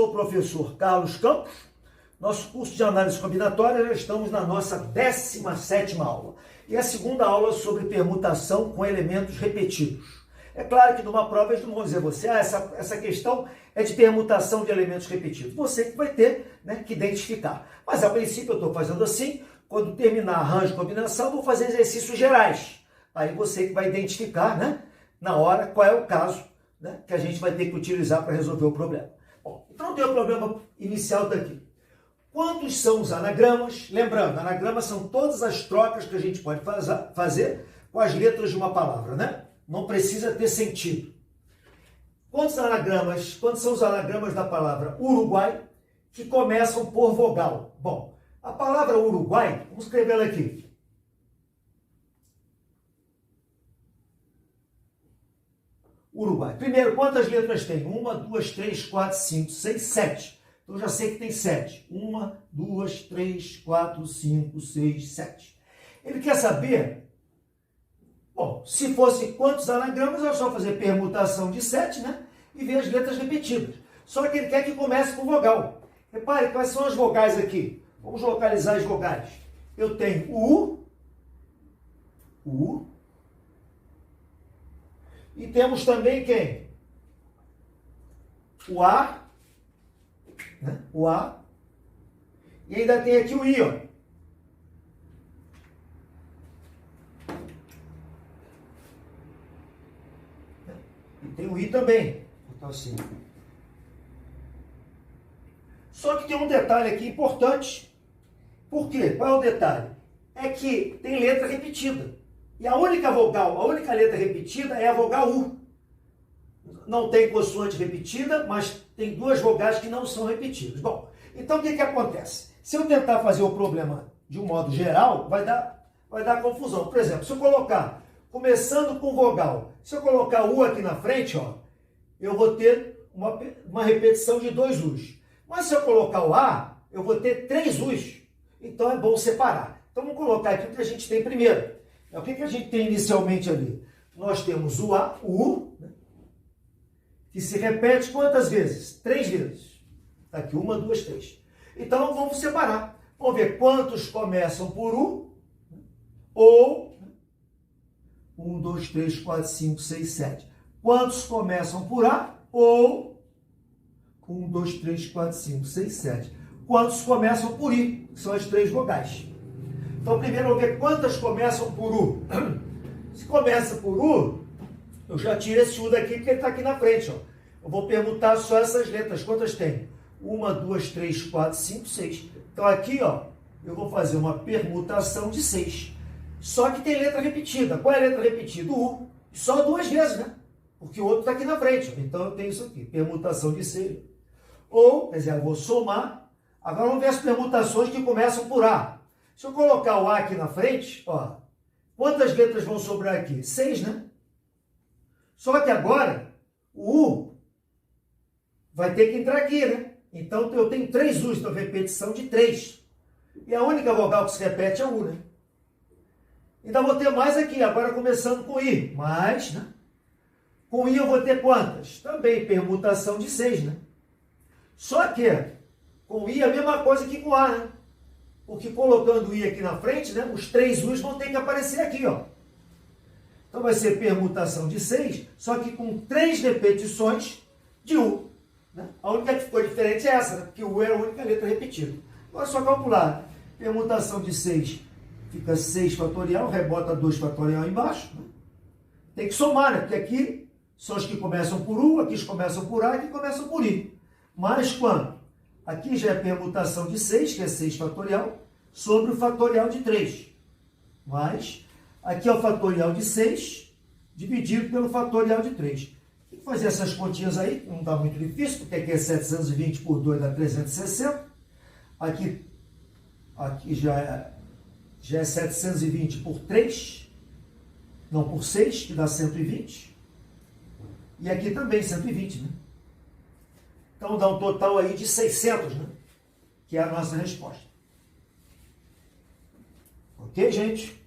sou o professor Carlos Campos. Nosso curso de análise combinatória, já estamos na nossa 17ª aula. E a segunda aula sobre permutação com elementos repetidos. É claro que numa prova eles não vão dizer você, essa questão é de permutação de elementos repetidos. Você que vai ter, né, que identificar. Mas a princípio eu estou fazendo assim, quando terminar arranjo de combinação, vou fazer exercícios gerais. Aí você que vai identificar, né, na hora qual é o caso, né, que a gente vai ter que utilizar para resolver o problema. Bom, então tem o problema inicial daqui. Quantos são os anagramas? Lembrando, anagramas são todas as trocas que a gente pode fazer com as letras de uma palavra, né? Não precisa ter sentido. Quantos são os anagramas da palavra Uruguai que começam por vogal? Bom, a palavra Uruguai, vamos escrevê-la aqui. Uruguai. Primeiro, quantas letras tem? 1, 2, 3, 4, 5, 6, 7. Então, eu já sei que tem 7. 1, 2, 3, 4, 5, 6, 7. Ele quer saber, bom, se fosse quantos anagramas, é só fazer permutação de 7, né? E ver as letras repetidas. Só que ele quer que comece com vogal. Repare, quais são as vogais aqui? Vamos localizar as vogais. Eu tenho o U. E temos também quem? O A. Né? O A. E ainda tem aqui o I, ó. E tem o I também. Então, assim. Só que tem um detalhe aqui importante. Por quê? Qual é o detalhe? É que tem letra repetida. E a única vogal, a única letra repetida é a vogal U. Não tem consoante repetida, mas tem duas vogais que não são repetidas. Bom, então o que acontece? Se eu tentar fazer o problema de um modo geral, vai dar confusão. Por exemplo, se eu colocar, começando com vogal, se eu colocar U aqui na frente, ó, eu vou ter uma repetição de 2 U's. Mas se eu colocar o A, eu vou ter 3 U's. Então é bom separar. Então vamos colocar aqui o que a gente tem primeiro. O que a gente tem inicialmente ali? Nós temos o A, o U, né, que se repete quantas vezes? 3 vezes. Está aqui, 1, 2, 3. Então, vamos separar. Vamos ver quantos começam por U, ou 1, 2, 3, 4, 5, 6, 7. Quantos começam por A, ou 1, 2, 3, 4, 5, 6, 7. Quantos começam por I, que são as 3 vogais. Então, primeiro, vamos ver quantas começam por U. Se começa por U, eu já tiro esse U daqui, porque ele está aqui na frente. Ó. Eu vou permutar só essas letras. Quantas tem? 1, 2, 3, 4, 5, 6. Então, aqui, ó, eu vou fazer uma permutação de 6. Só que tem letra repetida. Qual é a letra repetida? O U. Só 2 vezes, né? Porque o outro está aqui na frente. Ó. Então, eu tenho isso aqui. Permutação de 6. Ou, quer dizer, eu vou somar. Agora, vamos ver as permutações que começam por A. Se eu colocar o A aqui na frente, ó, quantas letras vão sobrar aqui? 6, né? Só que agora, o U vai ter que entrar aqui, né? Então, eu tenho 3 U's, então repetição de 3. E a única vogal que se repete é o U, né? Ainda vou ter mais aqui, agora começando com I. Mais, né? Com I eu vou ter quantas? Também permutação de 6, né? Só que, com I é a mesma coisa que com A, né? Porque colocando o I aqui na frente, né, os 3 U's vão ter que aparecer aqui, ó. Então vai ser permutação de 6, só que com 3 repetições de U. Né? A única que ficou diferente é essa, né? Porque o U é a única letra repetida. Agora é só calcular. Permutação de 6 fica 6 fatorial, rebota 2 fatorial embaixo. Né? Tem que somar, né? Porque aqui são os que começam por U, aqui os que começam por A, aqui começam por I. Mais quanto? Aqui já é permutação de 6, que é 6 fatorial, sobre o fatorial de 3. Mas, aqui é o fatorial de 6, dividido pelo fatorial de 3. Tem que fazer essas continhas aí, não dá muito difícil, porque aqui é 720 por 2 dá 360. Aqui já é 720 por 3, não por 6, que dá 120. E aqui também 120, né? Então, dá um total aí de 600, né? Que é a nossa resposta. Ok, gente?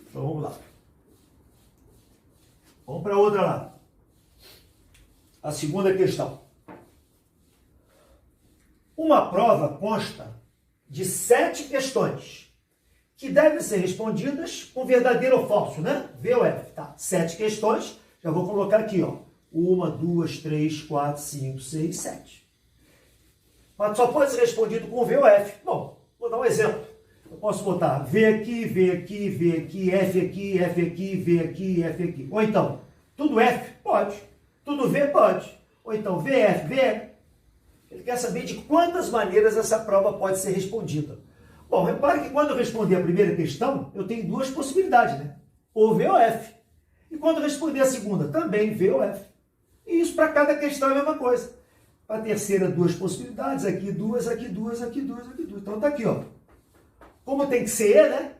Então, vamos lá. Vamos para outra lá. A segunda questão. Uma prova consta de 7 questões, que devem ser respondidas com verdadeiro ou falso, né? V ou F, tá? 7 questões, já vou colocar aqui, ó. 1, 2, 3, 4, 5, 6, 7. Mas só pode ser respondido com V ou F. Bom, vou dar um exemplo. Eu posso botar V aqui, V aqui, V aqui, F aqui, F aqui, V aqui, F aqui. Ou então, tudo F? Pode. Tudo V? Pode. Ou então, VF, VF. Ele quer saber de quantas maneiras essa prova pode ser respondida. Bom, repare que quando eu responder a primeira questão, eu tenho 2 possibilidades, né? Ou V ou F. E quando eu responder a segunda, também V ou F. E isso para cada questão é a mesma coisa. Para a terceira, 2 possibilidades, aqui 2, aqui 2, aqui 2, aqui 2. Então tá aqui, ó. Como tem que ser E, né?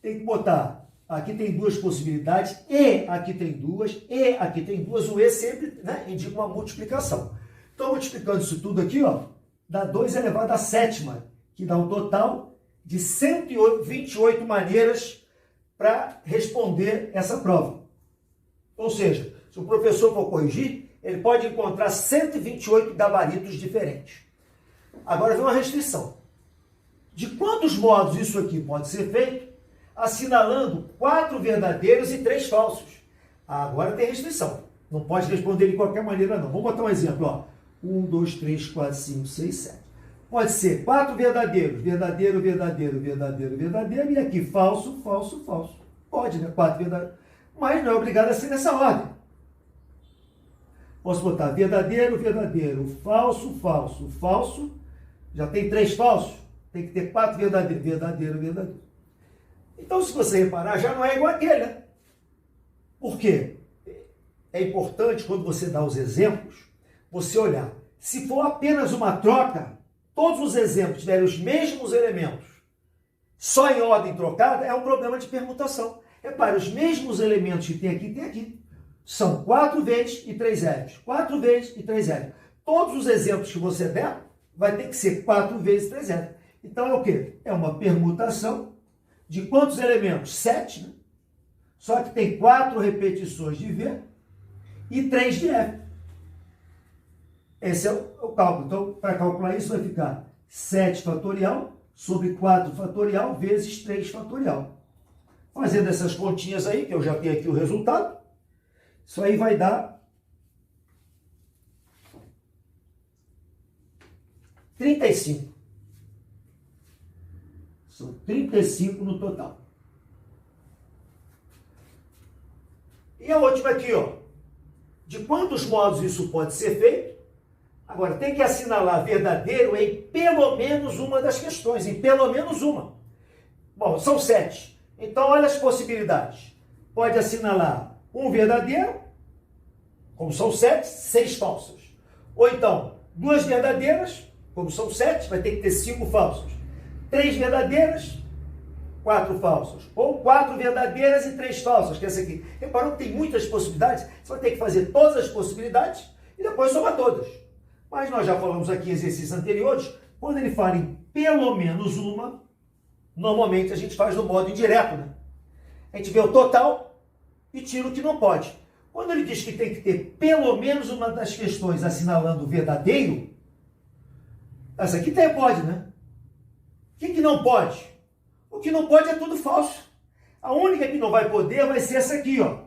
Tem que botar, aqui tem 2 possibilidades, E aqui tem 2, E aqui tem 2. O E sempre, né, indica uma multiplicação. Então, multiplicando isso tudo aqui, ó, dá 2 elevado à 7ª, que dá um total de 128 maneiras para responder essa prova. Ou seja, se o professor for corrigir, ele pode encontrar 128 gabaritos diferentes. Agora vem uma restrição. De quantos modos isso aqui pode ser feito? Assinalando 4 verdadeiros e 3 falsos. Agora tem restrição. Não pode responder de qualquer maneira, não. Vamos botar um exemplo, ó. 1, 2, 3, 4, 5, 6, 7. Pode ser 4 verdadeiros. Verdadeiro, verdadeiro, verdadeiro, verdadeiro. E aqui falso, falso, falso. Pode, né? 4 verdadeiros. Mas não é obrigado a ser nessa ordem. Posso botar verdadeiro, verdadeiro, falso, falso, falso. Já tem 3 falsos. Tem que ter 4 verdadeiros. Verdadeiro, verdadeiro. Então, se você reparar, já não é igual aquele, né? Por quê? É importante, quando você dá os exemplos, você olhar. Se for apenas uma troca, todos os exemplos tiverem os mesmos elementos, só em ordem trocada, é um problema de permutação. Repare, os mesmos elementos que tem aqui. São 4 vezes e 3 zeros. 4 vezes e 3 zeros. Todos os exemplos que você der, vai ter que ser 4 vezes 3 zeros. Então é o quê? É uma permutação de quantos elementos? 7, né? Só que tem 4 repetições de V e 3 de F. Esse é o cálculo. Então, para calcular isso, vai ficar 7 fatorial sobre 4 fatorial vezes 3 fatorial. Fazendo essas continhas aí, que eu já tenho aqui o resultado, isso aí vai dar 35. São 35 no total. E a última aqui, ó. De quantos modos isso pode ser feito? Agora, tem que assinalar verdadeiro em pelo menos uma das questões. Em pelo menos uma. Bom, são 7. Então, olha as possibilidades. Pode assinalar um verdadeiro, como são 7, 6 falsas. Ou então, 2 verdadeiras, como são 7, vai ter que ter 5 falsas. 3 verdadeiras, 4 falsas. Ou 4 verdadeiras e 3 falsas, que é essa aqui. Reparou que tem muitas possibilidades? Você vai ter que fazer todas as possibilidades e depois somar todas. Mas nós já falamos aqui em exercícios anteriores, quando ele fala em pelo menos uma, normalmente a gente faz no modo indireto, né? A gente vê o total e tira o que não pode. Quando ele diz que tem que ter pelo menos uma das questões assinalando o verdadeiro, essa aqui até pode, né? O que não pode? O que não pode é tudo falso. A única que não vai poder vai ser essa aqui, ó.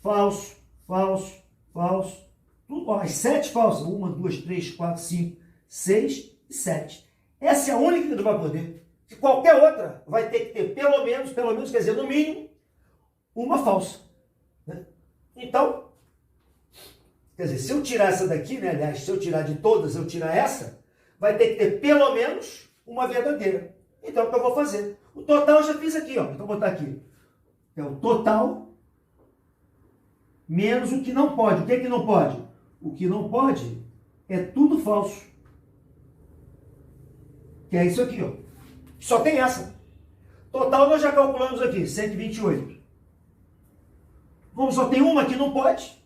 Falso, falso, falso. Tudo, ó, as 7 falsas. 1, 2, 3, 4, 5, 6 e 7. Essa é a única que não vai poder. Se qualquer outra vai ter que ter pelo menos, quer dizer, no mínimo, uma falsa. Né? Então, quer dizer, se eu tirar essa daqui, né, aliás, se eu tirar de todas, eu tirar essa, vai ter que ter pelo menos uma verdadeira. Então, é o que eu vou fazer? O total eu já fiz aqui, ó. Então, vou botar aqui. É o total menos o que não pode. O que é que não pode? O que não pode é tudo falso. Que é isso aqui, ó. Só tem essa. Total nós já calculamos aqui, 128. Como só tem uma que não pode,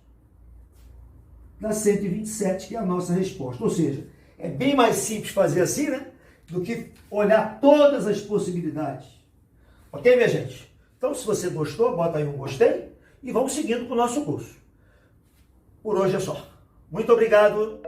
dá 127, que é a nossa resposta. Ou seja, é bem mais simples fazer assim, né? Do que olhar todas as possibilidades. Ok, minha gente? Então, se você gostou, bota aí um gostei e vamos seguindo com o nosso curso. Por hoje é só. Muito obrigado.